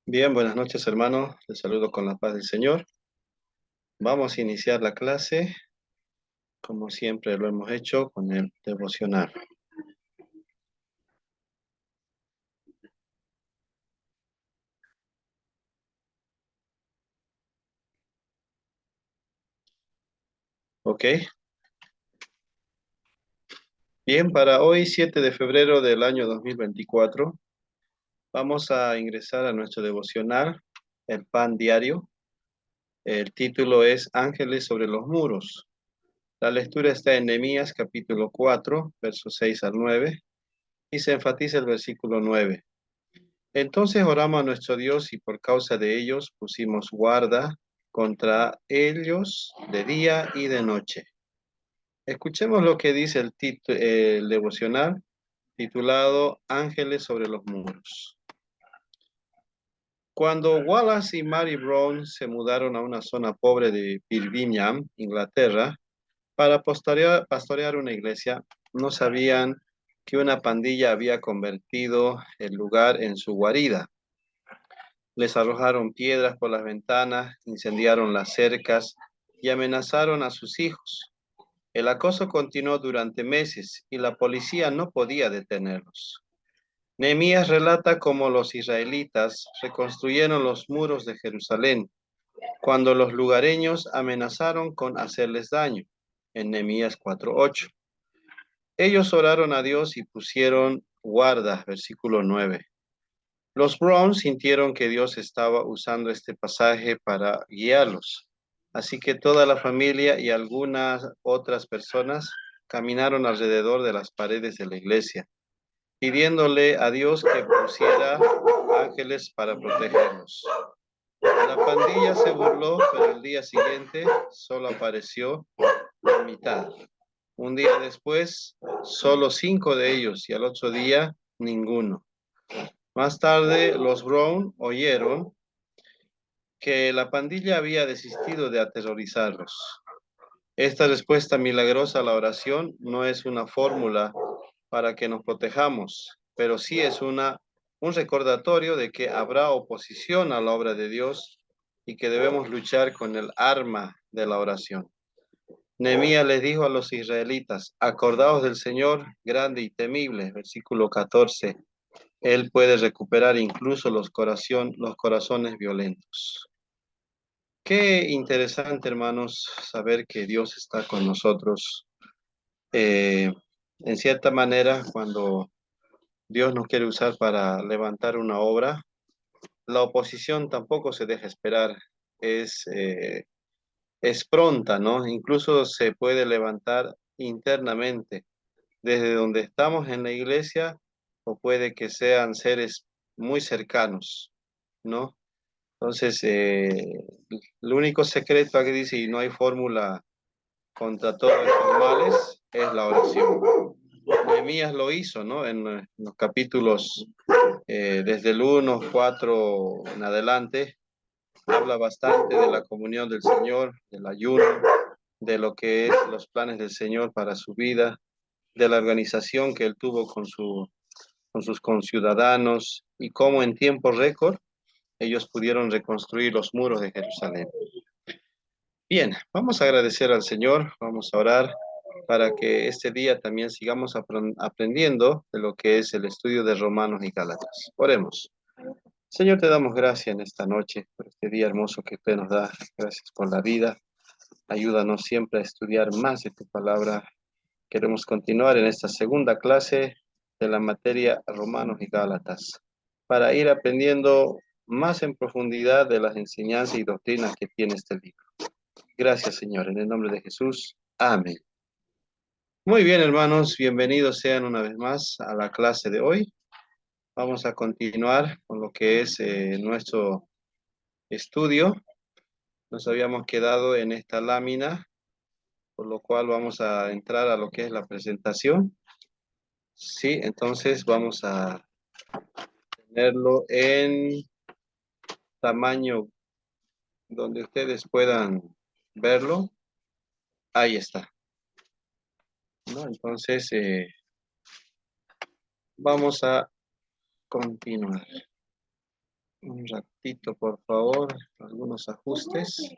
Bien, buenas noches, hermano. Les saludo con la paz del Señor. Vamos a iniciar la clase, como siempre lo hemos hecho, con el devocional. ¿Ok? Bien, para hoy, 7 de febrero del año 2024, vamos a ingresar a nuestro devocional, el pan diario. El título es Ángeles sobre los muros. La lectura está en Nehemías capítulo 4, versos 6 al 9, y se enfatiza el versículo 9. Entonces oramos a nuestro Dios y por causa de ellos pusimos guarda contra ellos de día y de noche. Escuchemos lo que dice el devocional titulado Ángeles sobre los muros. Cuando Wallace y Mary Brown se mudaron a una zona pobre de Birmingham, Inglaterra, para pastorear una iglesia, no sabían que una pandilla había convertido el lugar en su guarida. Les arrojaron piedras por las ventanas, incendiaron las cercas y amenazaron a sus hijos. El acoso continuó durante meses y la policía no podía detenerlos. Nehemías relata cómo los israelitas reconstruyeron los muros de Jerusalén cuando los lugareños amenazaron con hacerles daño, en Nehemías 4:8. Ellos oraron a Dios y pusieron guardas, versículo 9. Los Browns sintieron que Dios estaba usando este pasaje para guiarlos, así que toda la familia y algunas otras personas caminaron alrededor de las paredes de la iglesia, pidiéndole a Dios que pusiera ángeles para protegerlos. La pandilla se burló, pero el día siguiente solo apareció la mitad. Un día después, solo 5 de ellos y al otro día, ninguno. Más tarde, los Brown oyeron que la pandilla había desistido de aterrorizarlos. Esta respuesta milagrosa a la oración no es una fórmula para que nos protejamos, pero sí es un recordatorio de que habrá oposición a la obra de Dios y que debemos luchar con el arma de la oración. Nehemías les dijo a los israelitas: acordaos del Señor grande y temible, versículo 14. Él puede recuperar incluso los corazones violentos. Qué interesante, hermanos, saber que Dios está con nosotros. Eh, en cierta manera, cuando Dios nos quiere usar para levantar una obra, la oposición tampoco se deja esperar. Es, eh, es pronta, ¿no? Incluso se puede levantar internamente, desde donde estamos en la iglesia, o puede que sean seres muy cercanos, ¿no? Entonces, el único secreto aquí dice, y no hay fórmula contra todos estos males, es la oración. Nehemías lo hizo, ¿no? En los capítulos, desde el 1, 4 en adelante, habla bastante de la comunión del Señor, del ayuno, de lo que es los planes del Señor para su vida, de la organización que él tuvo con sus conciudadanos y cómo en tiempo récord ellos pudieron reconstruir los muros de Jerusalén. Bien, vamos a agradecer al Señor, vamos a orar para que este día también sigamos aprendiendo de lo que es el estudio de Romanos y Gálatas. Oremos. Señor, te damos gracias en esta noche por este día hermoso que usted nos da. Gracias por la vida. Ayúdanos siempre a estudiar más de tu palabra. Queremos continuar en esta segunda clase de la materia Romanos y Gálatas para ir aprendiendo más en profundidad de las enseñanzas y doctrinas que tiene este libro. Gracias, Señor, en el nombre de Jesús. Amén. Muy bien, hermanos, bienvenidos sean una vez más a la clase de hoy. Vamos a continuar con lo que es nuestro estudio. Nos habíamos quedado en esta lámina, por lo cual vamos a entrar a lo que es la presentación. Sí, entonces vamos a tenerlo en tamaño donde ustedes puedan verlo. Ahí está, ¿no? Entonces, vamos a continuar. Un ratito, por favor, algunos ajustes.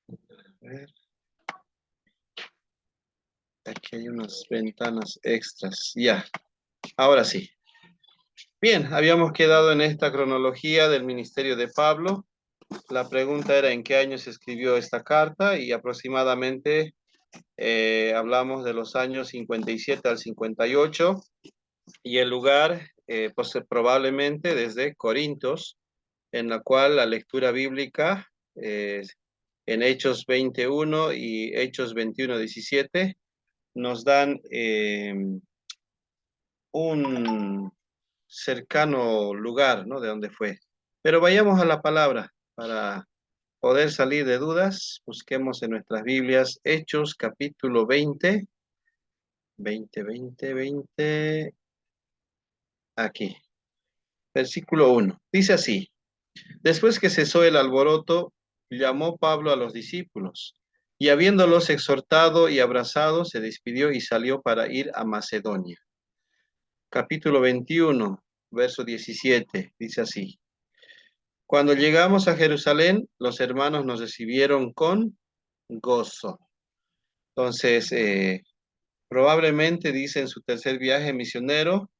A ver, aquí hay unas ventanas extras. Ya, ahora sí. Bien, habíamos quedado en esta cronología del ministerio de Pablo. La pregunta era en qué año se escribió esta carta y aproximadamente hablamos de los años 57 al 58 y el lugar pues, probablemente desde Corintios, en la cual la lectura bíblica en Hechos 21 y Hechos 21:17 nos dan un cercano lugar, ¿no? De donde fue. Pero vayamos a la palabra para poder salir de dudas. Busquemos en nuestras Biblias Hechos capítulo 20, aquí, versículo 1. Dice así: Después que cesó el alboroto, llamó Pablo a los discípulos, y habiéndolos exhortado y abrazado, se despidió y salió para ir a Macedonia. Capítulo 21, verso 17, dice así: Cuando llegamos a Jerusalén, los hermanos nos recibieron con gozo. Entonces, probablemente dice en su tercer viaje misionero,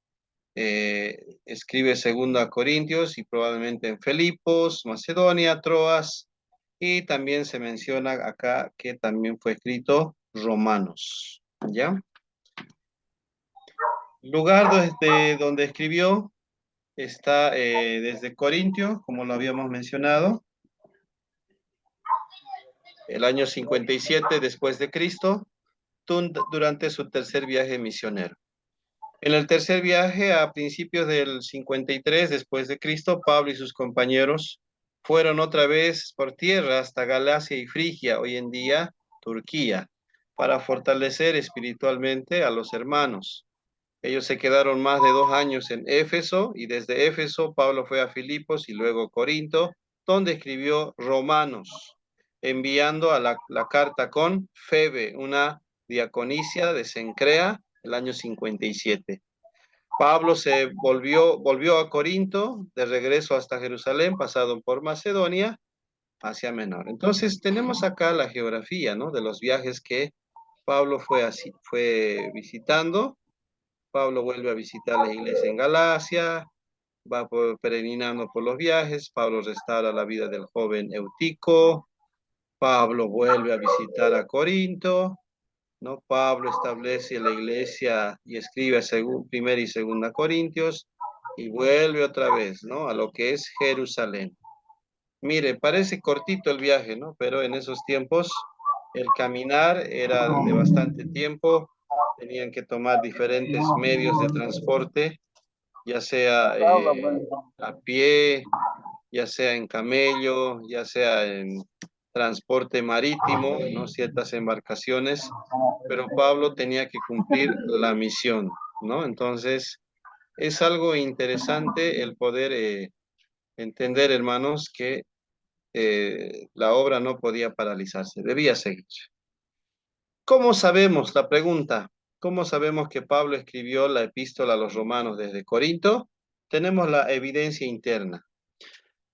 escribe segundo a Corintios y probablemente en Filipos, Macedonia, Troas, y también se menciona acá que también fue escrito Romanos, ¿ya? Lugar desde donde escribió está desde Corintio, como lo habíamos mencionado, el año 57 después de Cristo, durante su tercer viaje misionero. En el tercer viaje, a principios del 53 después de Cristo, Pablo y sus compañeros fueron otra vez por tierra hasta Galacia y Frigia, hoy en día Turquía, para fortalecer espiritualmente a los hermanos. Ellos se quedaron más de 2 años en Éfeso y desde Éfeso Pablo fue a Filipos y luego Corinto, donde escribió Romanos, enviando a la carta con Febe, una diaconisa de Cencrea, el año 57. Pablo volvió a Corinto, de regreso hasta Jerusalén, pasado por Macedonia, Asia Menor. Entonces tenemos acá la geografía, ¿no? De los viajes que Pablo fue visitando. Pablo vuelve a visitar la iglesia en Galacia, peregrinando por los viajes. Pablo restaura la vida del joven Eutico. Pablo vuelve a visitar a Corinto, ¿no? Pablo establece la iglesia y escribe primera y segunda Corintios y vuelve otra vez, ¿no? A lo que es Jerusalén. Mire, parece cortito el viaje, ¿no? Pero en esos tiempos el caminar era de bastante tiempo, tenían que tomar diferentes medios de transporte, ya sea a pie, ya sea en camello, ya sea en transporte marítimo, ¿no? Ciertas embarcaciones, pero Pablo tenía que cumplir la misión, ¿no? Entonces, es algo interesante el poder entender, hermanos, que la obra no podía paralizarse, debía seguir. ¿Cómo sabemos? La pregunta, ¿cómo sabemos que Pablo escribió la epístola a los romanos desde Corinto? Tenemos la evidencia interna.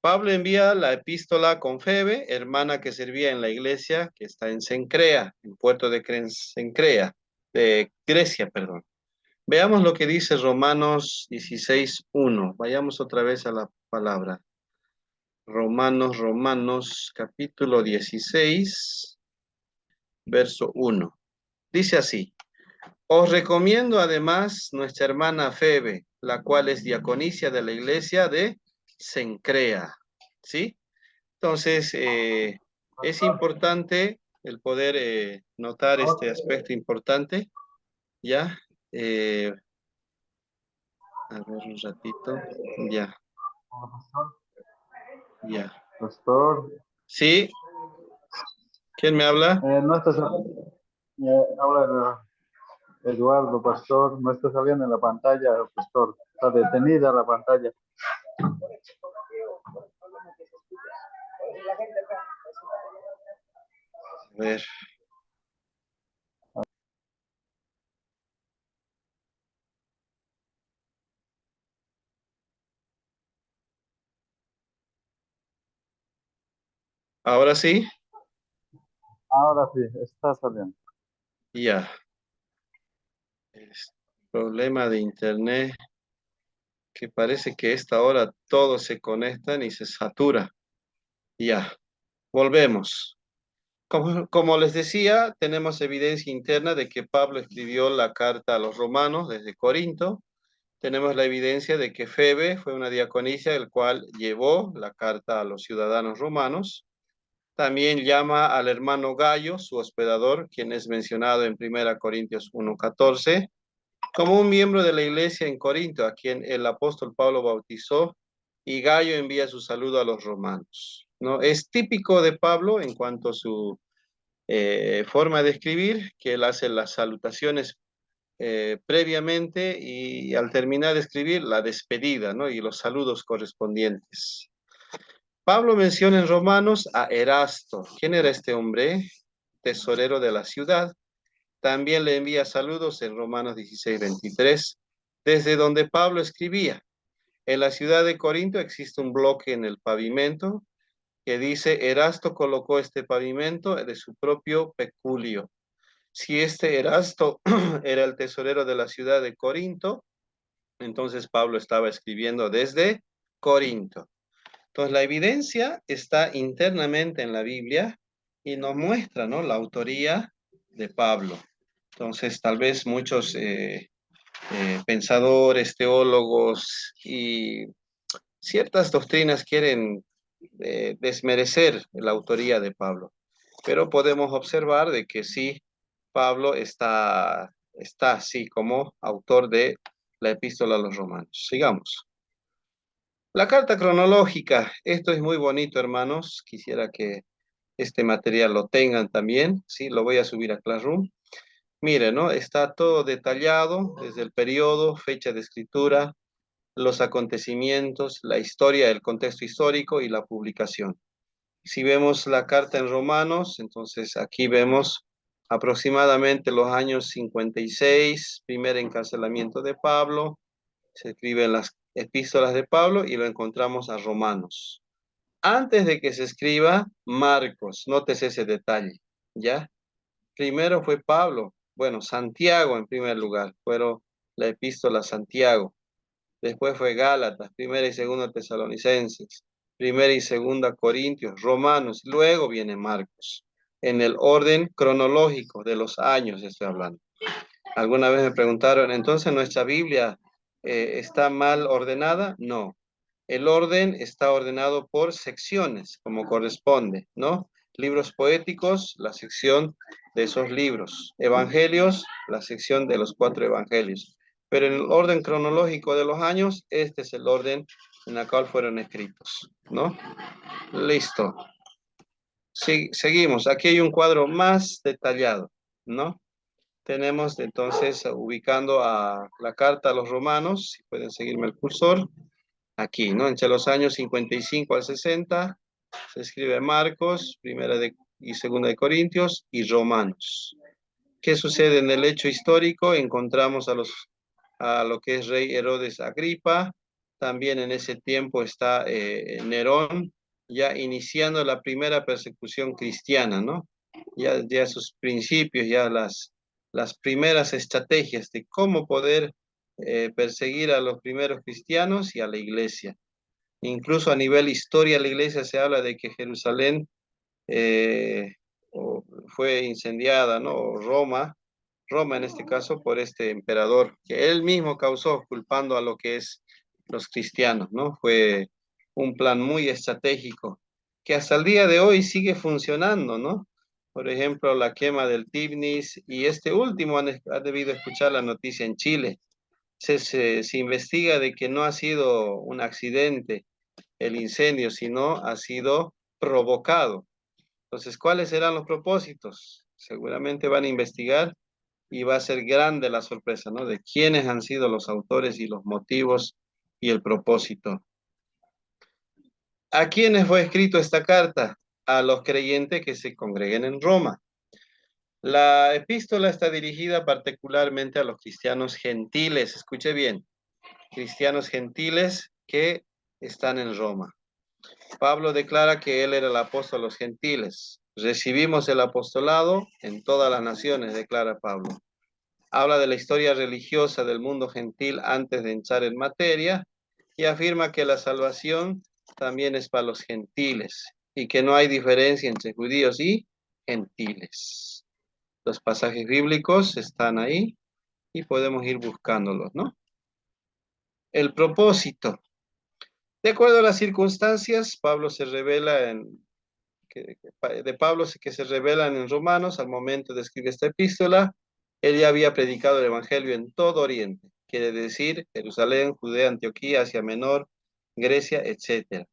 Pablo envía la epístola con Febe, hermana que servía en la iglesia que está en Cencrea, en puerto de Cencrea, de Grecia, perdón. Veamos lo que dice Romanos 16:1. Vayamos otra vez a la palabra. Romanos, capítulo 16, verso 1. Dice así: Os recomiendo además nuestra hermana Febe, la cual es diaconisa de la iglesia de Cencrea. ¿Sí? Entonces, es importante el poder notar este aspecto importante, ¿ya? Eh, a ver un ratito, ya, ya. Pastor, ¿Sí? ¿Quién me habla? no está saliendo, habla Eduardo, pastor, no está saliendo en la pantalla, pastor, está detenida la pantalla. A ver. Ahora sí, Ahora sí, está saliendo. ya. Es problema de internet que parece que a esta hora todos se conectan y se satura. Ya, volvemos. Como les decía, tenemos evidencia interna de que Pablo escribió la carta a los romanos desde Corinto. Tenemos la evidencia de que Febe fue una diaconisa, el cual llevó la carta a los ciudadanos romanos. También llama al hermano Gallo, su hospedador, quien es mencionado en 1 Corintios 1:14, como un miembro de la iglesia en Corinto, a quien el apóstol Pablo bautizó, y Gallo envía su saludo a los romanos. ¿No? Es típico de Pablo en cuanto a su forma de escribir, que él hace las salutaciones previamente y al terminar de escribir la despedida, ¿no? Y los saludos correspondientes. Pablo menciona en Romanos a Erasto. ¿Quién era este hombre? Tesorero de la ciudad. También le envía saludos en Romanos 16:23, desde donde Pablo escribía. En la ciudad de Corinto existe un bloque en el pavimento que dice, Erasto colocó este pavimento de su propio peculio. Si este Erasto era el tesorero de la ciudad de Corinto, entonces Pablo estaba escribiendo desde Corinto. Entonces la evidencia está internamente en la Biblia y nos muestra, ¿no?, la autoría de Pablo. Entonces tal vez muchos pensadores, teólogos y ciertas doctrinas quieren desmerecer la autoría de Pablo, pero podemos observar de que sí, Pablo está así como autor de la epístola a los romanos. Sigamos. La carta cronológica, esto es muy bonito, hermanos. Quisiera que este material lo tengan también, ¿sí? Lo voy a subir a Classroom. Miren, ¿no? Está todo detallado desde el periodo, fecha de escritura, los acontecimientos, la historia, el contexto histórico y la publicación. Si vemos la carta en Romanos, entonces aquí vemos aproximadamente los años 56, primer encarcelamiento de Pablo, se escriben las epístolas de Pablo y lo encontramos a Romanos. Antes de que se escriba Marcos, notes ese detalle, ¿ya? Primero fue Pablo, bueno, Santiago en primer lugar, fueron la epístola a Santiago. Después fue Gálatas, primera y segunda Tesalonicenses, primera y segunda Corintios, Romanos, luego viene Marcos. En el orden cronológico de los años estoy hablando. Alguna vez me preguntaron, ¿entonces nuestra Biblia está mal ordenada? No. El orden está ordenado por secciones, como corresponde, ¿no? Libros poéticos, la sección de esos libros. Evangelios, la sección de los 4 evangelios. Pero en el orden cronológico de los años, este es el orden en el cual fueron escritos, ¿no? Listo. Seguimos. Aquí hay un cuadro más detallado, ¿no? Tenemos entonces ubicando a la carta a los romanos, si pueden seguirme el cursor, aquí, ¿no? Entre los años 55 al 60 se escribe Marcos, y segunda de Corintios y Romanos. ¿Qué sucede en el hecho histórico? Encontramos a lo que es rey Herodes Agripa, también en ese tiempo está Nerón, ya iniciando la primera persecución cristiana, ¿no? Ya sus principios, ya las primeras estrategias de cómo poder perseguir a los primeros cristianos y a la iglesia. Incluso a nivel historia, la iglesia se habla de que Jerusalén eh, fue incendiada, ¿no? O Roma en este caso, por este emperador, que él mismo causó, culpando a lo que es los cristianos, ¿no? Fue un plan muy estratégico, que hasta el día de hoy sigue funcionando, ¿no? Por ejemplo, la quema del Tibnis, y este último ha debido escuchar la noticia en Chile. Se investiga de que no ha sido un accidente el incendio, sino ha sido provocado. Entonces, ¿cuáles serán los propósitos? Seguramente van a investigar y va a ser grande la sorpresa, ¿no? De quiénes han sido los autores y los motivos y el propósito. ¿A quiénes fue escrito esta carta? A los creyentes que se congreguen en Roma. La epístola está dirigida particularmente a los cristianos gentiles, escuche bien, cristianos gentiles que están en Roma. Pablo declara que él era el apóstol a los gentiles. Recibimos el apostolado en todas las naciones, declara Pablo. Habla de la historia religiosa del mundo gentil antes de entrar en materia y afirma que la salvación también es para los gentiles y que no hay diferencia entre judíos y gentiles. Los pasajes bíblicos están ahí y podemos ir buscándolos, ¿no? El propósito. De acuerdo a las circunstancias, Pablo se revela de Pablo que se revelan en Romanos al momento de escribir esta epístola. Él ya había predicado el evangelio en todo Oriente, quiere decir Jerusalén, Judea, Antioquía, Asia Menor, Grecia, etcétera.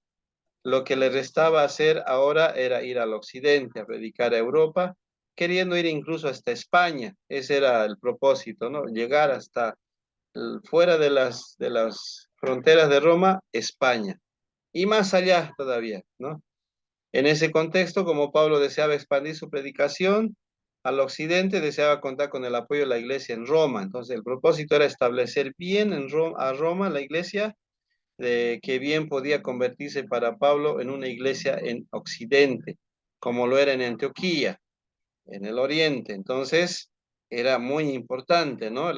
Lo que le restaba hacer ahora era ir al occidente, a predicar a Europa, queriendo ir incluso hasta España. Ese era el propósito, ¿no? Llegar hasta fuera de las fronteras de Roma, España. Y más allá todavía, ¿no? En ese contexto, como Pablo deseaba expandir su predicación al occidente, deseaba contar con el apoyo de la iglesia en Roma. Entonces, el propósito era establecer bien a Roma la iglesia, de que bien podía convertirse para Pablo en una iglesia en occidente, como lo era en Antioquía, en el oriente. Entonces, era muy importante, ¿no?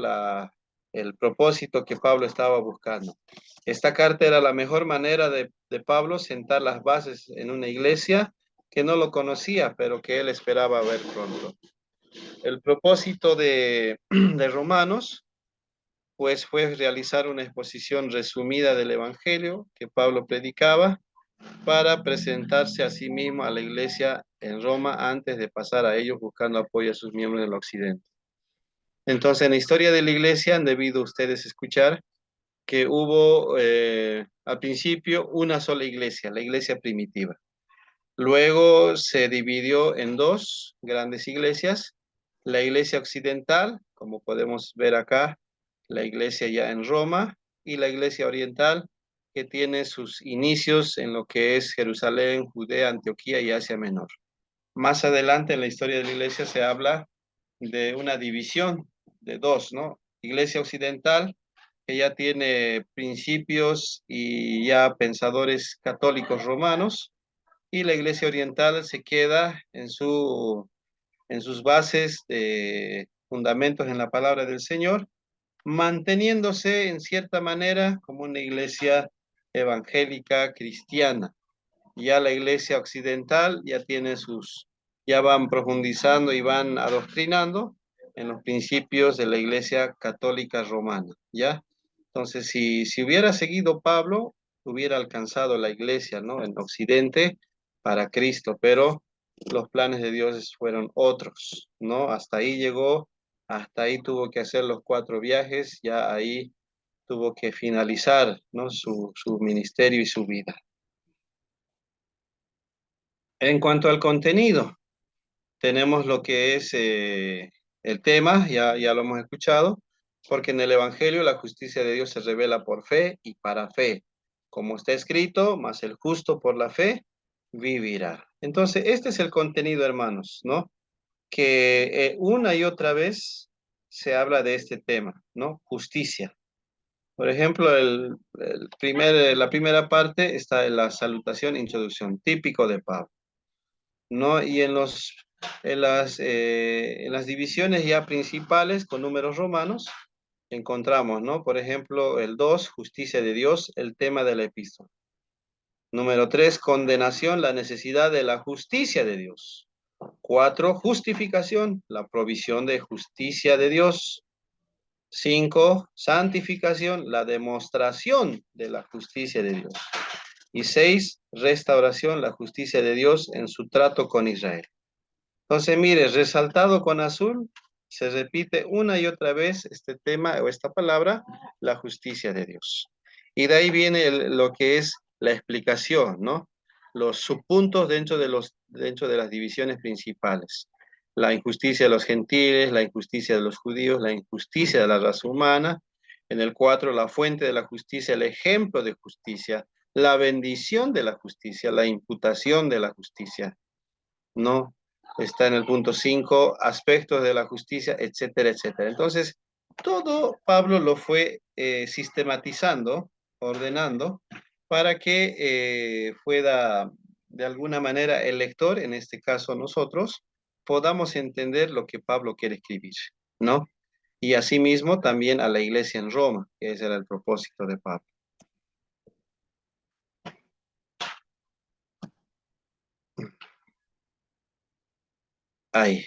El propósito que Pablo estaba buscando. Esta carta era la mejor manera de Pablo sentar las bases en una iglesia que no lo conocía, pero que él esperaba ver pronto. El propósito de Romanos, pues, fue realizar una exposición resumida del Evangelio que Pablo predicaba para presentarse a sí mismo a la iglesia en Roma antes de pasar a ellos buscando apoyo a sus miembros en el occidente. Entonces, en la historia de la iglesia han debido ustedes escuchar que hubo al principio una sola iglesia, la iglesia primitiva. Luego se dividió en dos grandes iglesias, la iglesia occidental, como podemos ver acá, la iglesia ya en Roma, y la iglesia oriental, que tiene sus inicios en lo que es Jerusalén, Judea, Antioquía y Asia Menor. Más adelante en la historia de la iglesia se habla de una división de dos, ¿no? Iglesia occidental, que ya tiene principios y ya pensadores católicos romanos, y la iglesia oriental se queda en sus bases de fundamentos en la palabra del Señor, manteniéndose en cierta manera como una iglesia evangélica cristiana. Ya la iglesia occidental ya tiene ya van profundizando y van adoctrinando en los principios de la iglesia católica romana, ¿ya? Entonces, si hubiera seguido Pablo, hubiera alcanzado la iglesia, ¿no? En Occidente para Cristo, pero los planes de Dios fueron otros, ¿no? Hasta ahí llegó, hasta ahí tuvo que hacer los 4 viajes, ya ahí tuvo que finalizar, ¿no? Su ministerio y su vida. En cuanto al contenido, tenemos lo que es el tema, ya lo hemos escuchado, porque en el Evangelio la justicia de Dios se revela por fe y para fe. Como está escrito, mas el justo por la fe vivirá. Entonces, este es el contenido, hermanos, ¿no? Que una y otra vez se habla de este tema, ¿no? Justicia. Por ejemplo, la primera parte está en la salutación, introducción, típico de Pablo, ¿no? Y en las divisiones ya principales con números romanos encontramos, ¿no? Por ejemplo, el 2, justicia de Dios, el tema de la epístola. Número 3, condenación, la necesidad de la justicia de Dios. 4, justificación, la provisión de justicia de Dios. 5, santificación, la demostración de la justicia de Dios. Y 6, restauración, la justicia de Dios en su trato con Israel. Entonces, mire, resaltado con azul, se repite una y otra vez este tema o esta palabra, la justicia de Dios. Y de ahí viene lo que es la explicación, ¿no? Los subpuntos dentro de las divisiones principales. La injusticia de los gentiles, la injusticia de los judíos, la injusticia de la raza humana. En el 4, la fuente de la justicia, el ejemplo de justicia, la bendición de la justicia, la imputación de la justicia, ¿no? Está en el punto 5, aspectos de la justicia, etcétera, etcétera. Entonces, todo Pablo lo fue sistematizando, ordenando, para que pueda, de alguna manera, el lector, en este caso nosotros, podamos entender lo que Pablo quiere escribir, ¿no? Y asimismo también a la iglesia en Roma, que ese era el propósito de Pablo. Ahí,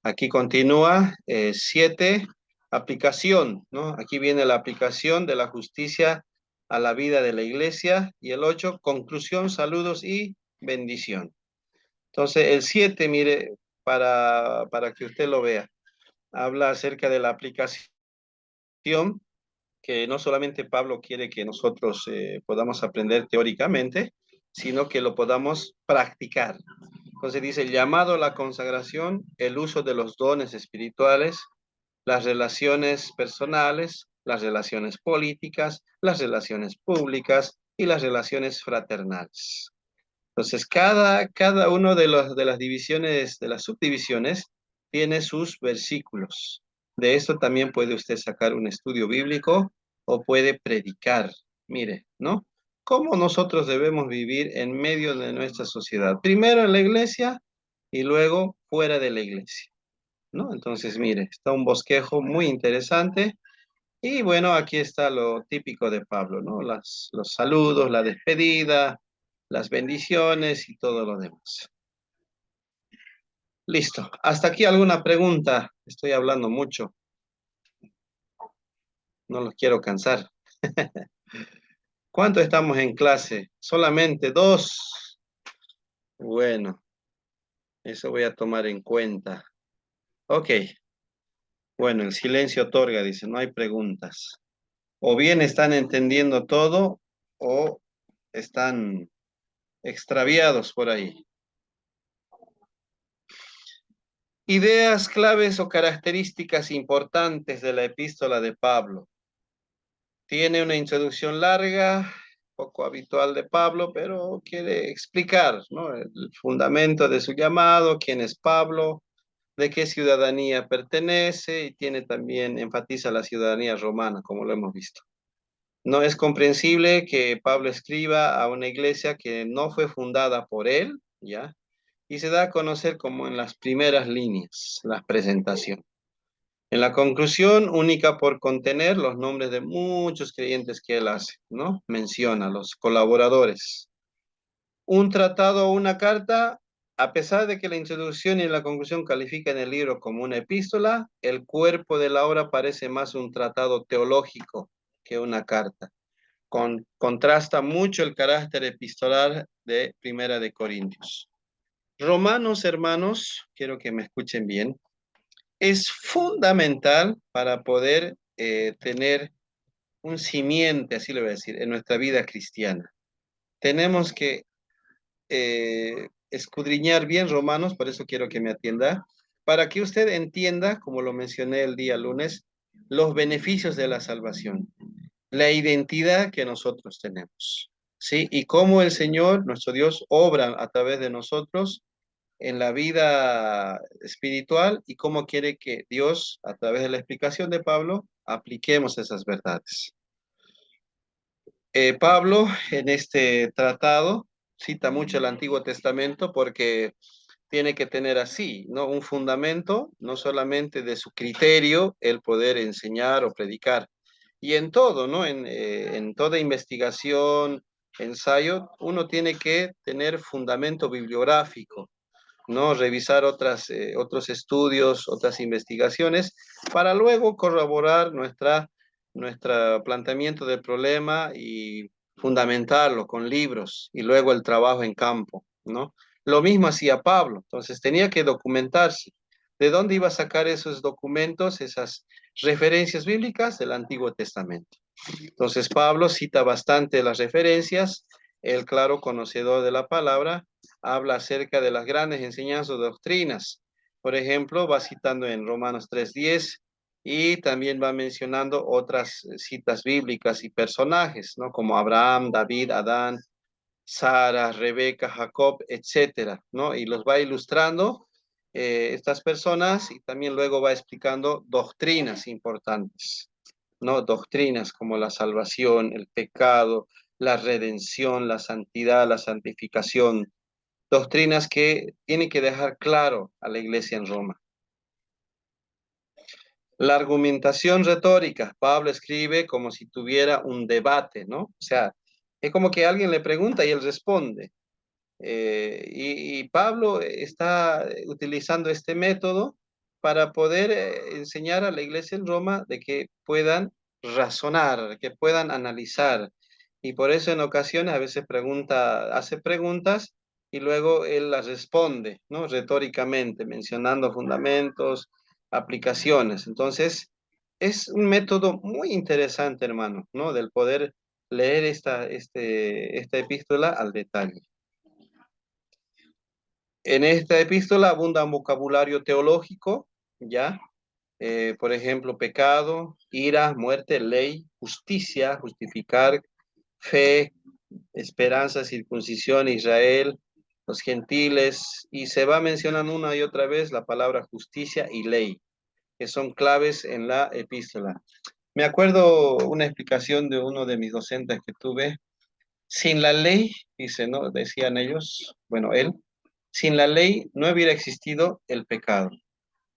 aquí continúa, 7, aplicación, ¿no? Aquí viene la aplicación de la justicia a la vida de la iglesia. Y el 8, conclusión, saludos y bendición. Entonces, el 7, mire, para que usted lo vea, habla acerca de la aplicación, que no solamente Pablo quiere que nosotros podamos aprender teóricamente, sino que lo podamos practicar. Entonces dice, el llamado a la consagración, el uso de los dones espirituales, las relaciones personales, las relaciones políticas, las relaciones públicas y las relaciones fraternales. Entonces, cada uno de las divisiones, de las subdivisiones, tiene sus versículos. De esto también puede usted sacar un estudio bíblico o puede predicar. Mire, ¿no? ¿Cómo nosotros debemos vivir en medio de nuestra sociedad? Primero en la iglesia y luego fuera de la iglesia, ¿no? Entonces, mire, está un bosquejo muy interesante. Y bueno, aquí está lo típico de Pablo, ¿no? Los saludos, la despedida, las bendiciones y todo lo demás. Listo. ¿Hasta aquí alguna pregunta? Estoy hablando mucho. No los quiero cansar. ¿Cuánto estamos en clase? Solamente 2. Bueno, eso voy a tomar en cuenta. Ok. Bueno, el silencio otorga, dice, no hay preguntas. O bien están entendiendo todo o están extraviados por ahí. Ideas claves o características importantes de la epístola de Pablo. Tiene una introducción larga, poco habitual de Pablo, pero quiere explicar, ¿no?, el fundamento de su llamado, quién es Pablo, de qué ciudadanía pertenece, y tiene también, enfatiza la ciudadanía romana, como lo hemos visto. No es comprensible que Pablo escriba a una iglesia que no fue fundada por él, ¿ya? Y se da a conocer como en las primeras líneas, la presentación. En la conclusión, única por contener los nombres de muchos creyentes que él hace, ¿no? Menciona los colaboradores. Un tratado o una carta, a pesar de que la introducción y la conclusión califican el libro como una epístola, el cuerpo de la obra parece más un tratado teológico que una carta. Contrasta mucho el carácter epistolar de Primera de Corintios. Romanos, hermanos, quiero que me escuchen bien, es fundamental para poder tener un simiente, así le voy a decir, en nuestra vida cristiana. Tenemos que escudriñar bien Romanos, por eso quiero que me atienda, para que usted entienda, como lo mencioné el día lunes, los beneficios de la salvación, la identidad que nosotros tenemos, ¿sí? Y cómo el Señor, nuestro Dios, obra a través de nosotros en la vida espiritual y cómo quiere que Dios, a través de la explicación de Pablo, apliquemos esas verdades. Pablo, en este tratado, cita mucho el Antiguo Testamento porque tiene que tener así, ¿no?, un fundamento, no solamente de su criterio, el poder enseñar o predicar. Y en todo, ¿no? En toda investigación, ensayo, uno tiene que tener fundamento bibliográfico, ¿no? Revisar otros estudios, otras investigaciones, para luego corroborar nuestro planteamiento del problema y fundamentarlo con libros y luego el trabajo en campo, ¿no? Lo mismo hacía Pablo, entonces tenía que documentarse. ¿De dónde iba a sacar esos documentos, esas referencias bíblicas? Del Antiguo Testamento. Entonces Pablo cita bastante las referencias, el claro conocedor de la palabra, habla acerca de las grandes enseñanzas o doctrinas. Por ejemplo, va citando en Romanos 3:10 y también va mencionando otras citas bíblicas y personajes, ¿no? Como Abraham, David, Adán, Sara, Rebeca, Jacob, etcétera, ¿no? Y los va ilustrando estas personas y también luego va explicando doctrinas importantes, ¿no? Doctrinas como la salvación, el pecado, la redención, la santidad, la santificación, doctrinas que tiene que dejar claro a la iglesia en Roma. La argumentación retórica, Pablo escribe como si tuviera un debate, ¿no? O sea, es como que alguien le pregunta y él responde. Y Pablo está utilizando este método para poder enseñar a la iglesia en Roma de que puedan razonar, que puedan analizar. Y por eso en ocasiones a veces hace preguntas y luego él las responde, ¿no? Retóricamente, mencionando fundamentos, aplicaciones. Entonces, es un método muy interesante, hermano, ¿no? Del poder leer esta epístola al detalle. En esta epístola abunda un vocabulario teológico, ¿ya? Por ejemplo, pecado, ira, muerte, ley, justicia, justificar, fe, esperanza, circuncisión, Israel, los gentiles, y se va mencionando una y otra vez la palabra justicia y ley, que son claves en la epístola. Me acuerdo una explicación de uno de mis docentes que tuve. Sin la ley, dice, ¿no? Decían ellos, bueno, él, sin la ley no hubiera existido el pecado.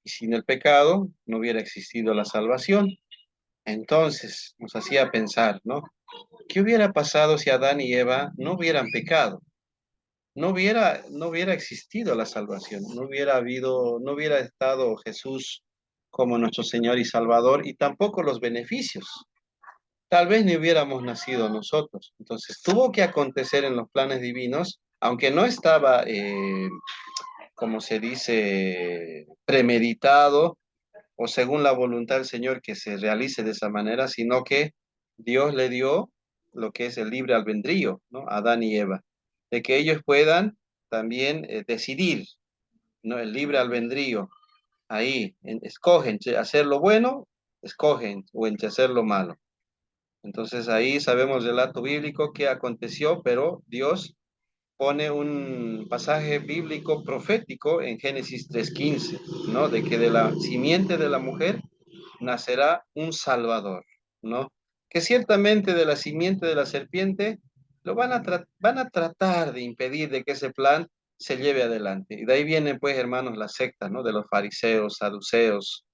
Y sin el pecado no hubiera existido la salvación. Entonces nos hacía pensar, ¿no? ¿Qué hubiera pasado si Adán y Eva no hubieran pecado? No hubiera existido la salvación, no hubiera estado Jesús como nuestro Señor y Salvador y tampoco los beneficios. Tal vez ni hubiéramos nacido nosotros. Entonces tuvo que acontecer en los planes divinos, aunque no estaba, como se dice, premeditado o según la voluntad del Señor que se realice de esa manera, sino que Dios le dio lo que es el libre albedrío, ¿no? A Adán y Eva, de que ellos puedan también decidir, ¿no? El libre albedrío, ahí, escogen entre hacer lo bueno, escogen o entre hacer lo malo. Entonces ahí sabemos el relato bíblico que aconteció, pero Dios pone un pasaje bíblico profético en Génesis 3:15, ¿no? De que de la simiente de la mujer nacerá un Salvador, ¿no? Que ciertamente de la simiente de la serpiente lo van a tratar de impedir de que ese plan se lleve adelante. Y de ahí vienen, pues, hermanos, las sectas, ¿no? De los fariseos, saduceos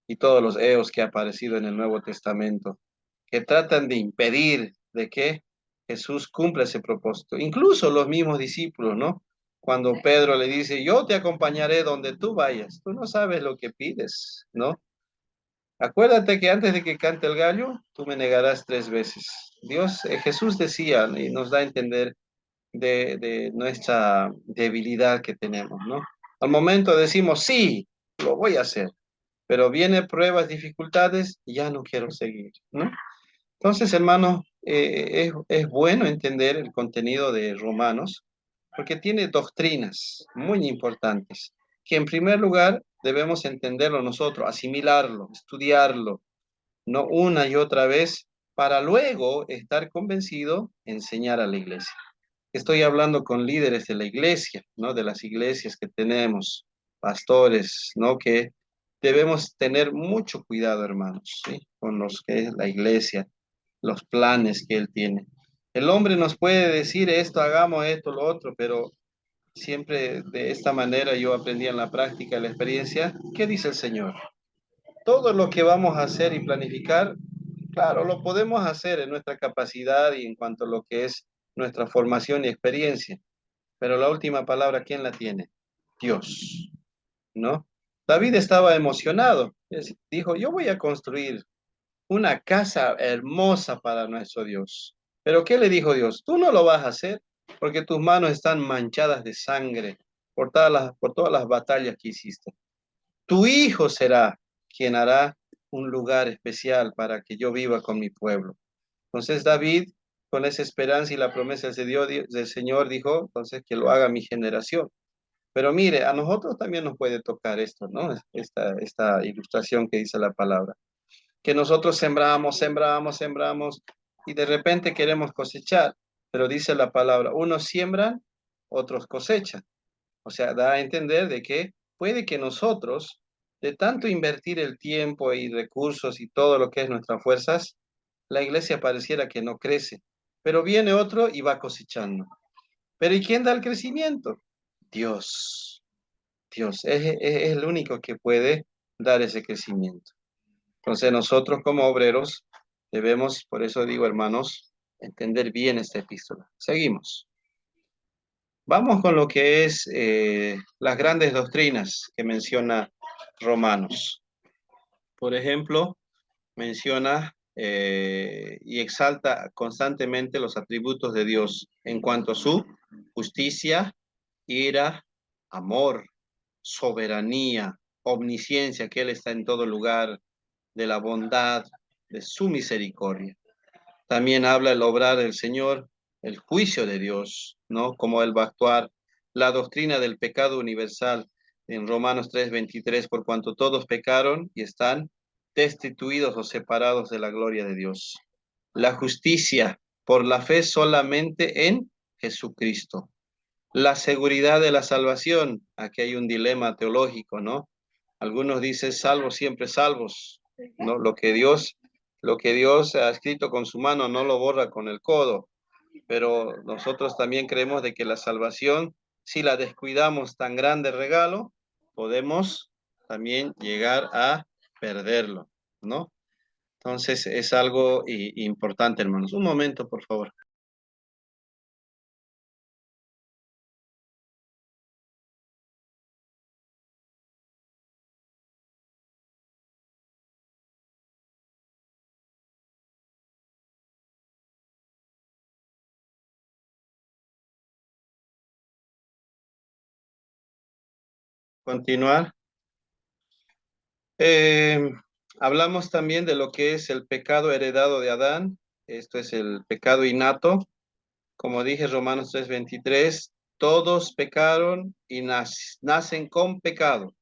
y todos los eos que ha aparecido en el Nuevo Testamento, que tratan de impedir de que Jesús cumpla ese propósito. Incluso los mismos discípulos, ¿no? Cuando Pedro le dice, yo te acompañaré donde tú vayas, tú no sabes lo que pides, ¿no? Acuérdate que antes de que cante el gallo, tú me negarás 3 veces. Jesús decía y nos da a entender de nuestra debilidad que tenemos, ¿no? Al momento decimos, sí, lo voy a hacer, pero vienen pruebas, dificultades y ya no quiero seguir, ¿no? Entonces, hermano, es bueno entender el contenido de Romanos porque tiene doctrinas muy importantes que en primer lugar debemos entenderlo nosotros, asimilarlo, estudiarlo, no una y otra vez, para luego estar convencido, enseñar a la iglesia. Estoy hablando con líderes de la iglesia, ¿no? De las iglesias que tenemos, pastores, ¿no? Que debemos tener mucho cuidado, hermanos, ¿sí? Con los que es la iglesia, los planes que él tiene. El hombre nos puede decir esto, hagamos esto, lo otro, pero siempre de esta manera yo aprendí en la práctica, en la experiencia, ¿qué dice el Señor? Todo lo que vamos a hacer y planificar, claro, lo podemos hacer en nuestra capacidad y en cuanto a lo que es nuestra formación y experiencia, pero la última palabra, ¿quién la tiene? Dios, ¿no? David estaba emocionado, dijo, yo voy a construir una casa hermosa para nuestro Dios. Pero ¿qué le dijo Dios? Tú no lo vas a hacer porque tus manos están manchadas de sangre por todas las batallas que hiciste. Tu hijo será quien hará un lugar especial para que yo viva con mi pueblo. Entonces David, con esa esperanza y la promesa de Dios, del Señor, dijo, entonces que lo haga mi generación. Pero mire, a nosotros también nos puede tocar esto, ¿no? Esta ilustración que dice la palabra. Que nosotros sembramos y de repente queremos cosechar. Pero dice la palabra, unos siembran, otros cosechan. O sea, da a entender de que puede que nosotros, de tanto invertir el tiempo y recursos y todo lo que es nuestras fuerzas, la iglesia pareciera que no crece. pero viene otro y va cosechando. Pero ¿y quién da el crecimiento? Dios. Dios es el único que puede dar ese crecimiento. Entonces nosotros como obreros debemos, por eso digo hermanos, entender bien esta epístola. Seguimos. Vamos con lo que es las grandes doctrinas que menciona Romanos. Por ejemplo, menciona y exalta constantemente los atributos de Dios en cuanto a su justicia, ira, amor, soberanía, omnisciencia, que Él está en todo lugar, de la bondad, de su misericordia. También habla el obrar del Señor, el juicio de Dios, ¿no? Cómo Él va a actuar, la doctrina del pecado universal en Romanos 3:23, por cuanto todos pecaron y están destituidos o separados de la gloria de Dios. La justicia por la fe solamente en Jesucristo. La seguridad de la salvación, aquí hay un dilema teológico, ¿no? Algunos dicen salvos, siempre salvos, ¿no? Lo que Dios ha escrito con su mano no lo borra con el codo, pero nosotros también creemos de que la salvación, si la descuidamos, tan grande regalo, podemos también llegar a perderlo, ¿no? Entonces es algo importante, hermanos. Un momento, por favor. Continuar. Eh, Hablamos también de lo que es el pecado heredado de Adán. Esto es el pecado innato. Como dije, Romanos 3:23, todos pecaron y nacen con pecado.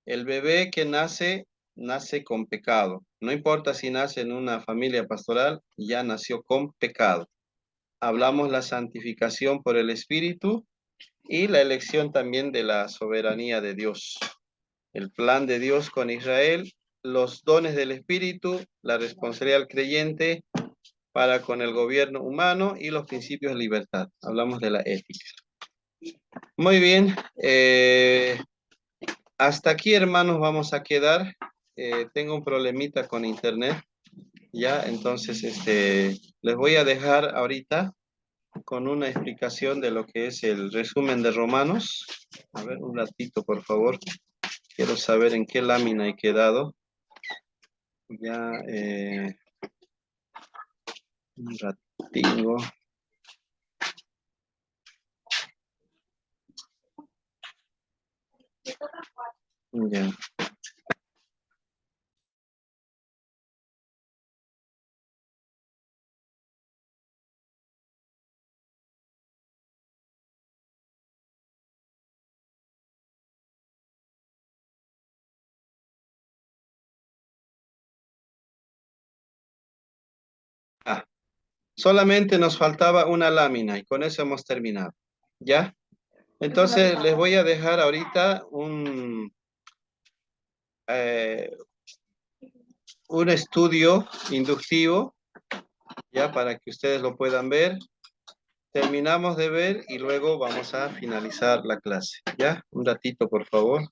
El bebé que nace, nace con pecado. No importa si nace en una familia pastoral, ya nació con pecado. Hablamos la santificación por el Espíritu y la elección también de la soberanía de Dios. El plan de Dios con Israel, los dones del Espíritu, la responsabilidad del creyente para con el gobierno humano y los principios de libertad. Hablamos de la ética. Muy bien, hasta aquí hermanos vamos a quedar. Tengo un problemita con internet, ya, entonces les voy a dejar ahorita con una explicación de lo que es el resumen de Romanos. A ver, un ratito, por favor. Quiero saber en qué lámina he quedado. Ya, un ratito. Ya. Ah, solamente nos faltaba una lámina y con eso hemos terminado. ¿Ya? Entonces les voy a dejar ahorita eh, un estudio inductivo, ya para que ustedes lo puedan ver. Terminamos de ver y luego vamos a finalizar la clase. ¿Ya? Un ratito, por favor.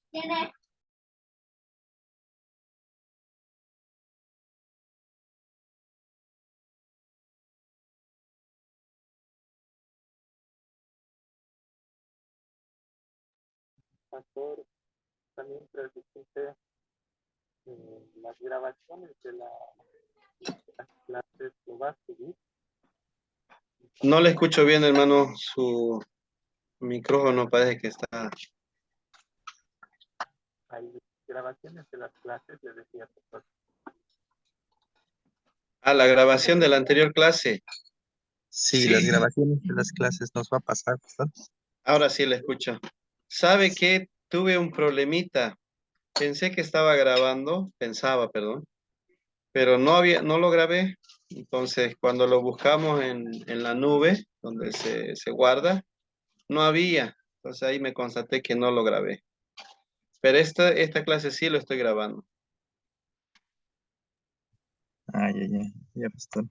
Pastor, también transmite las grabaciones de las clases, ¿lo va a subir? No le escucho bien, hermano. Su micrófono parece que está... Hay grabaciones de las clases, le decía, profesor. Ah, la grabación de la anterior clase. Sí, las Sí, grabaciones de las clases nos va a pasar, ¿verdad? ahora sí la escucho. ¿Sabe qué? Tuve un problemita. Pensé que estaba grabando, pensaba, perdón, pero no lo grabé. Entonces, cuando lo buscamos en la nube, donde se guarda, no había. Entonces ahí me constaté que no lo grabé. Pero esta clase sí lo estoy grabando. Ah, ya, pastor.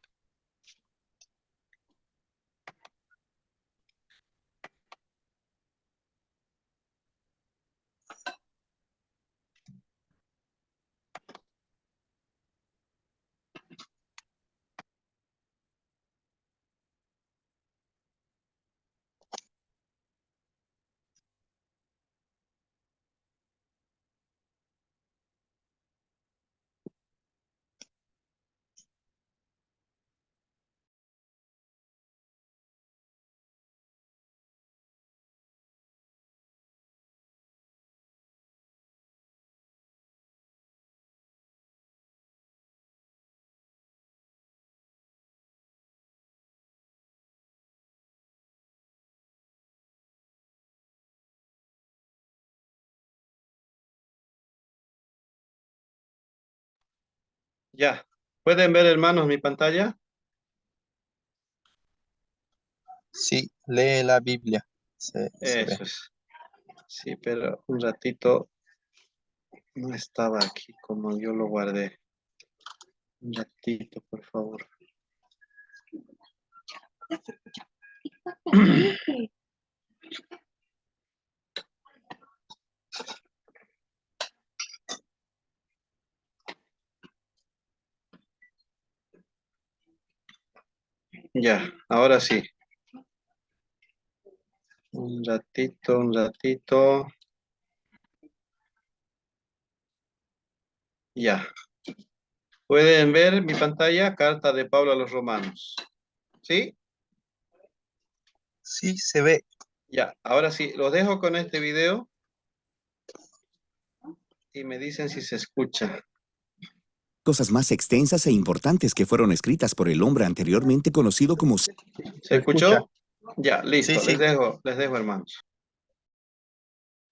Ya. ¿Pueden ver, hermanos, mi pantalla? Sí, lee la Biblia. Se ve. Eso es. Sí, pero un ratito no estaba aquí como yo lo guardé. Un ratito, por favor. Ya, ahora sí. Un ratito, un ratito. Ya. ¿Pueden ver mi pantalla? Carta de Pablo a los Romanos. ¿Sí? Sí, se ve. Ya, ahora sí. Los dejo con este video y me dicen si se escucha. Cosas más extensas e importantes que fueron escritas por el hombre anteriormente conocido como ¿Se Se escucha. escuchó? Ya, listo. Sí, sí. Les dejo, hermanos.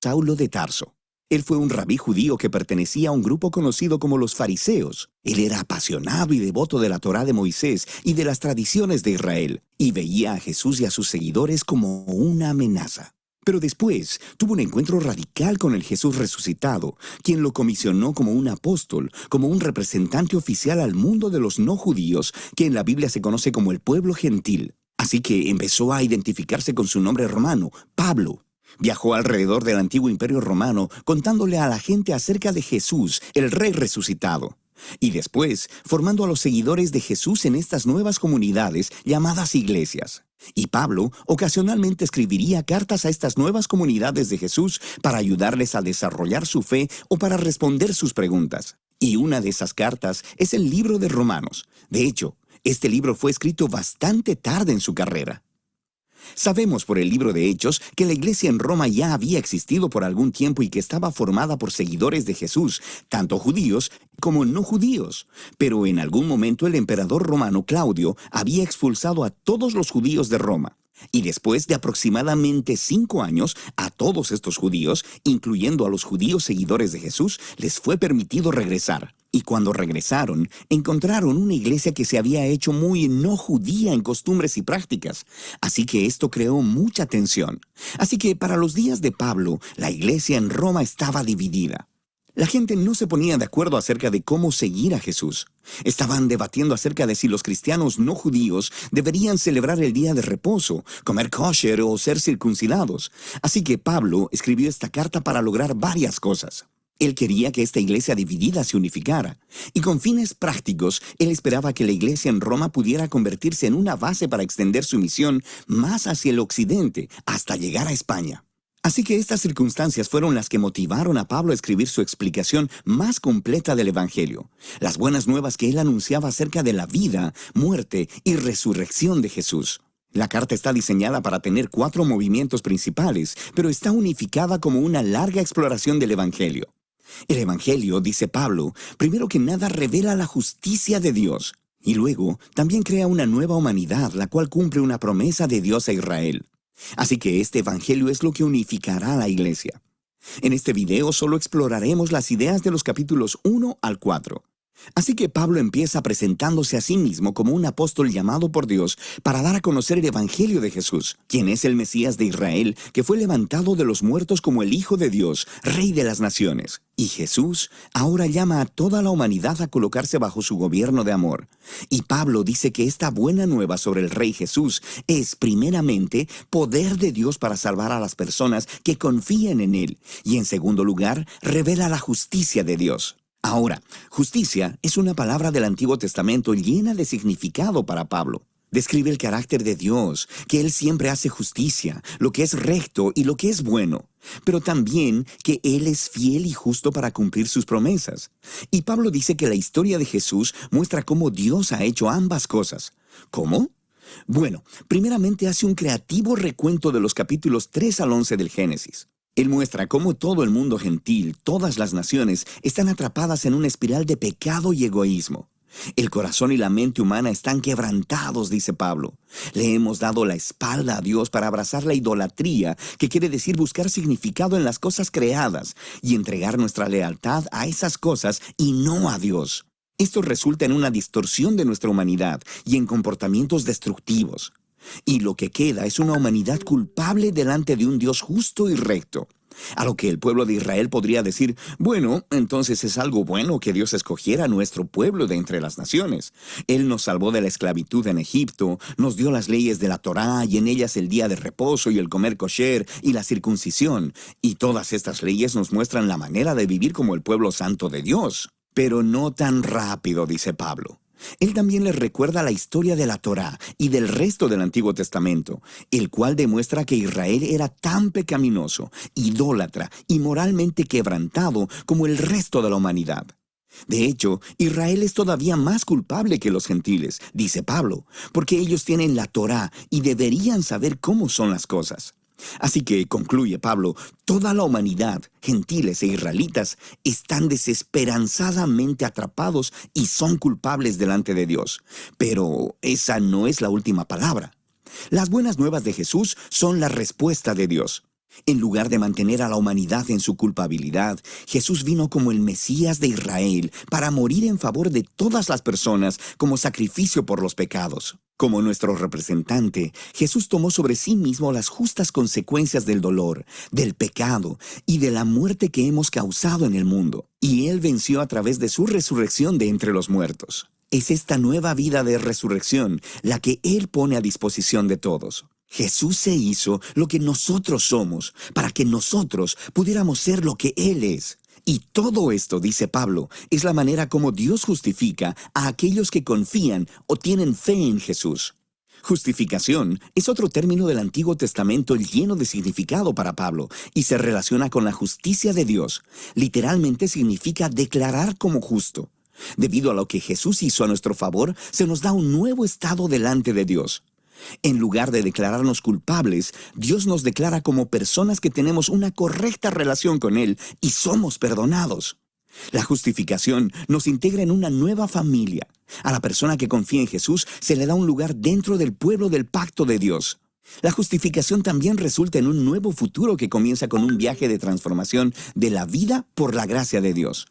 Saulo de Tarso. Él fue un rabí judío que pertenecía a un grupo conocido como los fariseos. Él era apasionado y devoto de la Torá de Moisés y de las tradiciones de Israel, y veía a Jesús y a sus seguidores como una amenaza. Pero después tuvo un encuentro radical con el Jesús resucitado, quien lo comisionó como un apóstol, como un representante oficial al mundo de los no judíos, que en la Biblia se conoce como el pueblo gentil. Así que empezó a identificarse con su nombre romano, Pablo. Viajó alrededor del antiguo imperio romano contándole a la gente acerca de Jesús, el Rey resucitado. Y después, formando a los seguidores de Jesús en estas nuevas comunidades llamadas iglesias. Y Pablo ocasionalmente escribiría cartas a estas nuevas comunidades de Jesús para ayudarles a desarrollar su fe o para responder sus preguntas. Y una de esas cartas es el libro de Romanos. De hecho, este libro fue escrito bastante tarde en su carrera. Sabemos por el libro de Hechos que la iglesia en Roma ya había existido por algún tiempo y que estaba formada por seguidores de Jesús, tanto judíos como no judíos. Pero en algún momento el emperador romano Claudio había expulsado a todos los judíos de Roma. Y después de aproximadamente 5 años, a todos estos judíos, incluyendo a los judíos seguidores de Jesús, les fue permitido regresar. Y cuando regresaron, encontraron una iglesia que se había hecho muy no judía en costumbres y prácticas. Así que esto creó mucha tensión. Así que para los días de Pablo, la iglesia en Roma estaba dividida. La gente no se ponía de acuerdo acerca de cómo seguir a Jesús. Estaban debatiendo acerca de si los cristianos no judíos deberían celebrar el día de reposo, comer kosher o ser circuncidados. Así que Pablo escribió esta carta para lograr varias cosas. Él quería que esta iglesia dividida se unificara, y con fines prácticos, él esperaba que la iglesia en Roma pudiera convertirse en una base para extender su misión más hacia el occidente, hasta llegar a España. Así que estas circunstancias fueron las que motivaron a Pablo a escribir su explicación más completa del Evangelio, las buenas nuevas que él anunciaba acerca de la vida, muerte y resurrección de Jesús. La carta está diseñada para tener 4 movimientos principales, pero está unificada como una larga exploración del Evangelio. El Evangelio, dice Pablo, primero que nada revela la justicia de Dios, y luego también crea una nueva humanidad, la cual cumple una promesa de Dios a Israel. Así que este Evangelio es lo que unificará a la iglesia. En este video solo exploraremos las ideas de los capítulos 1 al 4. Así que Pablo empieza presentándose a sí mismo como un apóstol llamado por Dios para dar a conocer el Evangelio de Jesús, quien es el Mesías de Israel, que fue levantado de los muertos como el Hijo de Dios, Rey de las Naciones. Y Jesús ahora llama a toda la humanidad a colocarse bajo su gobierno de amor. Y Pablo dice que esta buena nueva sobre el Rey Jesús es, primeramente, poder de Dios para salvar a las personas que confíen en Él, y en segundo lugar, revela la justicia de Dios. Ahora, justicia es una palabra del Antiguo Testamento llena de significado para Pablo. Describe el carácter de Dios, que Él siempre hace justicia, lo que es recto y lo que es bueno, pero también que Él es fiel y justo para cumplir sus promesas. Y Pablo dice que la historia de Jesús muestra cómo Dios ha hecho ambas cosas. ¿Cómo? Bueno, primeramente hace un creativo recuento de los capítulos 3 al 11 del Génesis. Él muestra cómo todo el mundo gentil, todas las naciones, están atrapadas en una espiral de pecado y egoísmo. El corazón y la mente humana están quebrantados, dice Pablo. Le hemos dado la espalda a Dios para abrazar la idolatría, que quiere decir buscar significado en las cosas creadas y entregar nuestra lealtad a esas cosas y no a Dios. Esto resulta en una distorsión de nuestra humanidad y en comportamientos destructivos. Y lo que queda es una humanidad culpable delante de un Dios justo y recto. A lo que el pueblo de Israel podría decir, bueno, entonces es algo bueno que Dios escogiera a nuestro pueblo de entre las naciones. Él nos salvó de la esclavitud en Egipto, nos dio las leyes de la Torá y en ellas el día de reposo y el comer kosher y la circuncisión. Y todas estas leyes nos muestran la manera de vivir como el pueblo santo de Dios. Pero no tan rápido, dice Pablo. Él también les recuerda la historia de la Torá y del resto del Antiguo Testamento, el cual demuestra que Israel era tan pecaminoso, idólatra y moralmente quebrantado como el resto de la humanidad. De hecho, Israel es todavía más culpable que los gentiles, dice Pablo, porque ellos tienen la Torá y deberían saber cómo son las cosas. Así que, concluye Pablo, toda la humanidad, gentiles e israelitas, están desesperanzadamente atrapados y son culpables delante de Dios. Pero esa no es la última palabra. Las buenas nuevas de Jesús son la respuesta de Dios. En lugar de mantener a la humanidad en su culpabilidad, Jesús vino como el Mesías de Israel para morir en favor de todas las personas como sacrificio por los pecados. Como nuestro representante, Jesús tomó sobre sí mismo las justas consecuencias del dolor, del pecado y de la muerte que hemos causado en el mundo. Y Él venció a través de su resurrección de entre los muertos. Es esta nueva vida de resurrección la que Él pone a disposición de todos. Jesús se hizo lo que nosotros somos, para que nosotros pudiéramos ser lo que Él es. Y todo esto, dice Pablo, es la manera como Dios justifica a aquellos que confían o tienen fe en Jesús. Justificación es otro término del Antiguo Testamento lleno de significado para Pablo y se relaciona con la justicia de Dios. Literalmente significa declarar como justo. Debido a lo que Jesús hizo a nuestro favor, se nos da un nuevo estado delante de Dios. En lugar de declararnos culpables, Dios nos declara como personas que tenemos una correcta relación con Él y somos perdonados. La justificación nos integra en una nueva familia. A la persona que confía en Jesús se le da un lugar dentro del pueblo del pacto de Dios. La justificación también resulta en un nuevo futuro que comienza con un viaje de transformación de la vida por la gracia de Dios.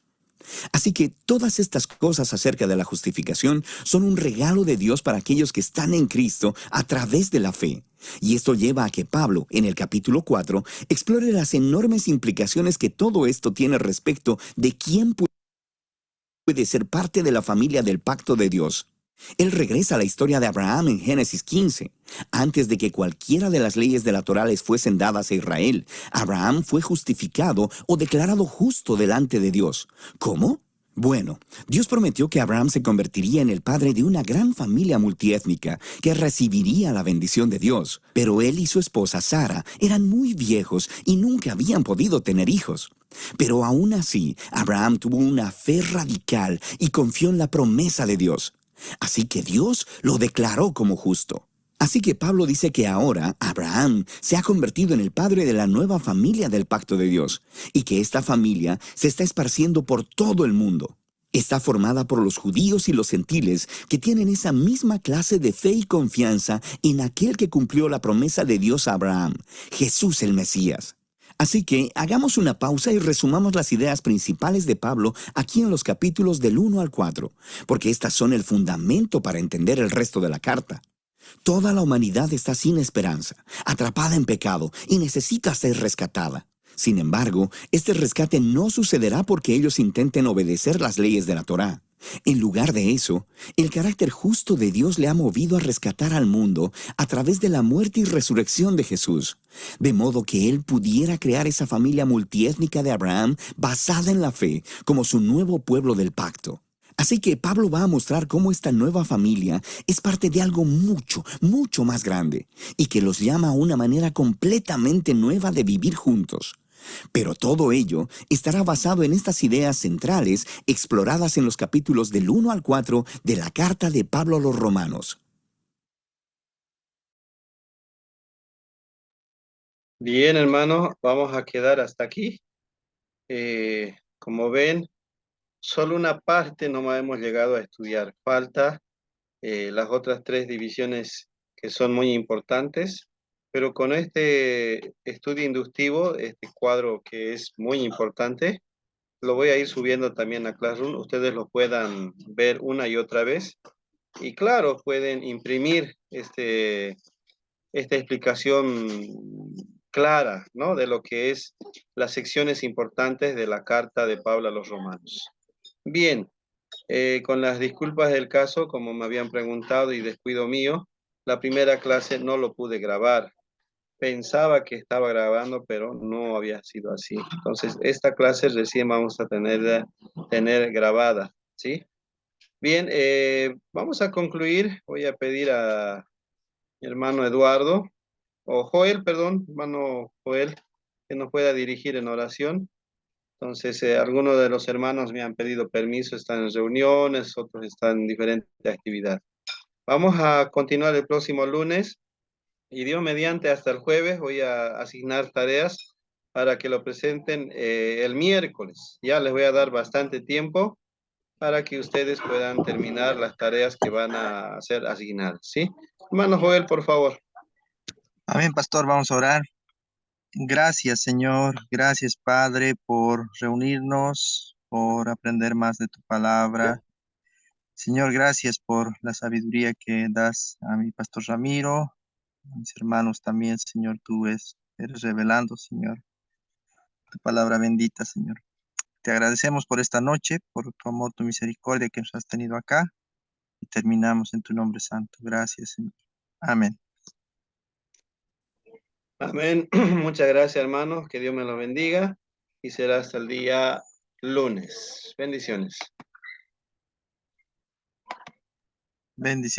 Así que todas estas cosas acerca de la justificación son un regalo de Dios para aquellos que están en Cristo a través de la fe. Y esto lleva a que Pablo, en el capítulo 4, explore las enormes implicaciones que todo esto tiene respecto de quién puede ser parte de la familia del pacto de Dios. Él regresa a la historia de Abraham en Génesis 15. Antes de que cualquiera de las leyes de la Torá les fuesen dadas a Israel, Abraham fue justificado o declarado justo delante de Dios. ¿Cómo? Bueno, Dios prometió que Abraham se convertiría en el padre de una gran familia multiétnica que recibiría la bendición de Dios. Pero él y su esposa Sara eran muy viejos y nunca habían podido tener hijos. Pero aún así, Abraham tuvo una fe radical y confió en la promesa de Dios. Así que Dios lo declaró como justo. Así que Pablo dice que ahora Abraham se ha convertido en el padre de la nueva familia del pacto de Dios y que esta familia se está esparciendo por todo el mundo. Está formada por los judíos y los gentiles que tienen esa misma clase de fe y confianza en aquel que cumplió la promesa de Dios a Abraham, Jesús el Mesías. Así que hagamos una pausa y resumamos las ideas principales de Pablo aquí en los capítulos del 1 al 4, porque estas son el fundamento para entender el resto de la carta. Toda la humanidad está sin esperanza, atrapada en pecado y necesita ser rescatada. Sin embargo, este rescate no sucederá porque ellos intenten obedecer las leyes de la Torá. En lugar de eso, el carácter justo de Dios le ha movido a rescatar al mundo a través de la muerte y resurrección de Jesús, de modo que Él pudiera crear esa familia multiétnica de Abraham basada en la fe como su nuevo pueblo del pacto. Así que Pablo va a mostrar cómo esta nueva familia es parte de algo mucho, mucho más grande y que los llama a una manera completamente nueva de vivir juntos. Pero todo ello estará basado en estas ideas centrales exploradas en los capítulos del 1 al 4 de la carta de Pablo a los Romanos. Bien, hermanos, vamos a quedar hasta aquí. Como ven, solo una parte no hemos llegado a estudiar. Falta las otras tres divisiones que son muy importantes, pero con este estudio inductivo, este cuadro que es muy importante, lo voy a ir subiendo también a Classroom, ustedes lo puedan ver una y otra vez. Y claro, pueden imprimir esta explicación clara, ¿no? De lo que es las secciones importantes de la carta de Pablo a los romanos. Bien, con las disculpas del caso, como me habían preguntado y descuido mío, la primera clase no lo pude grabar. Pensaba que estaba grabando, pero no había sido así. Entonces, esta clase recién vamos a tener grabada, ¿sí? Bien, vamos a concluir. Voy a pedir a mi hermano Eduardo, o Joel, perdón, hermano Joel, que nos pueda dirigir en oración. Entonces, algunos de los hermanos me han pedido permiso, están en reuniones, otros están en diferentes actividades. Vamos a continuar el próximo lunes y Dios mediante hasta el jueves voy a asignar tareas para que lo presenten el miércoles. Ya les voy a dar bastante tiempo para que ustedes puedan terminar las tareas que van a ser asignadas, ¿sí? Hermano Joel, por favor. Amén, pastor, vamos a orar. Gracias, Señor. Gracias, Padre, por reunirnos, por aprender más de tu palabra. Señor, gracias por la sabiduría que das a mi pastor Ramiro, a mis hermanos también, Señor. Tú eres revelando, Señor, tu palabra bendita, Señor. Te agradecemos por esta noche, por tu amor, tu misericordia que nos has tenido acá. Y terminamos en tu nombre santo. Gracias, Señor. Amén. Amén. Muchas gracias, hermanos. Que Dios me los bendiga y será hasta el día lunes. Bendiciones. Bendiciones.